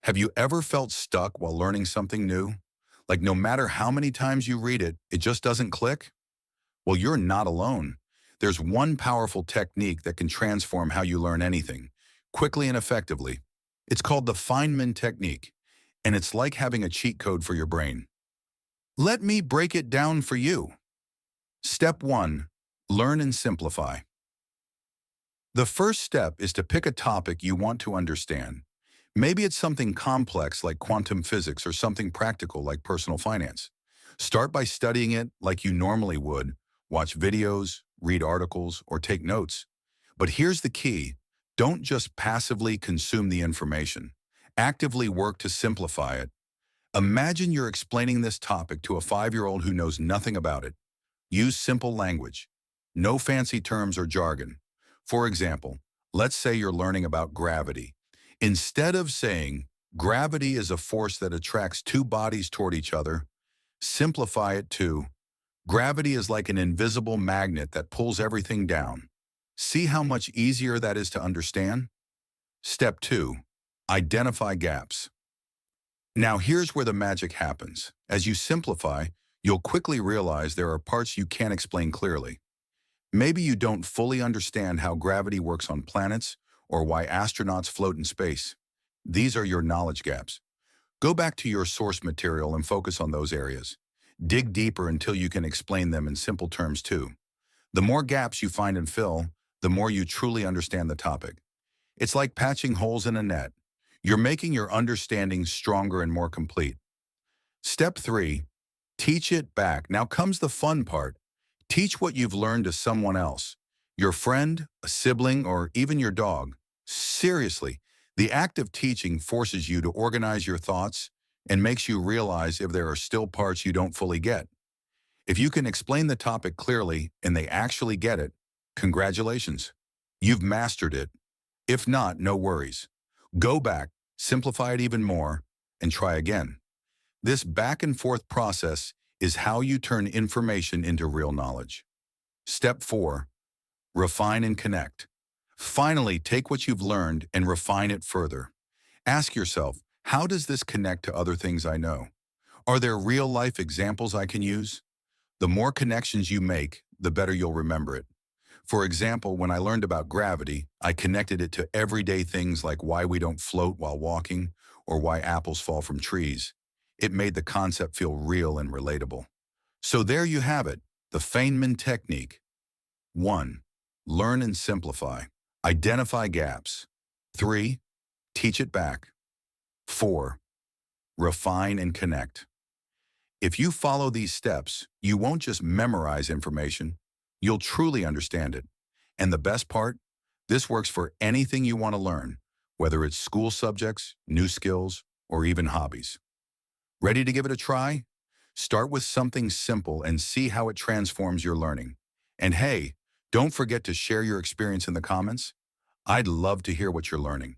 Have you ever felt stuck while learning something new? Like no matter how many times you read it, it just doesn't click? Well, you're not alone. There's one powerful technique that can transform how you learn anything, quickly and effectively. It's called the Feynman Technique, and it's like having a cheat code for your brain. Let me break it down for you. Step 1. Learn and simplify. The first step is to pick a topic you want to understand. Maybe it's something complex like quantum physics or something practical like personal finance. Start by studying it like you normally would. Watch videos, read articles, or take notes. But here's the key. Don't just passively consume the information. Actively work to simplify it. Imagine you're explaining this topic to a 5-year-old who knows nothing about it. Use simple language. No fancy terms or jargon. For example, let's say you're learning about gravity. Instead of saying, gravity is a force that attracts two bodies toward each other, simplify it to, gravity is like an invisible magnet that pulls everything down. See how much easier that is to understand? Step 2. Identify gaps. Now here's where the magic happens. As you simplify, you'll quickly realize there are parts you can't explain clearly. Maybe you don't fully understand how gravity works on planets or why astronauts float in space. These are your knowledge gaps. Go back to your source material and focus on those areas. Dig deeper until you can explain them in simple terms too. The more gaps you find and fill, the more you truly understand the topic. It's like patching holes in a net. You're making your understanding stronger and more complete. Step 3. Teach it back. Now comes the fun part. Teach what you've learned to someone else. Your friend, a sibling, or even your dog. Seriously, the act of teaching forces you to organize your thoughts and makes you realize if there are still parts you don't fully get. If you can explain the topic clearly and they actually get it, congratulations. You've mastered it. If not, no worries. Go back, simplify it even more, and try again. This back and forth process is how you turn information into real knowledge. Step 4. Refine and connect. Finally, take what you've learned and refine it further. Ask yourself, how does this connect to other things I know? Are there real-life examples I can use? The more connections you make, the better you'll remember it. For example, when I learned about gravity, I connected it to everyday things like why we don't float while walking or why apples fall from trees. It made the concept feel real and relatable. So there you have it, the Feynman Technique. 1. Learn and simplify. Identify gaps. 3. Teach it back. 4. Refine and connect. If you follow these steps, you won't just memorize information, you'll truly understand it. And the best part? This works for anything you want to learn, whether it's school subjects, new skills, or even hobbies. Ready to give it a try? Start with something simple and see how it transforms your learning. And hey, don't forget to share your experience in the comments. I'd love to hear what you're learning.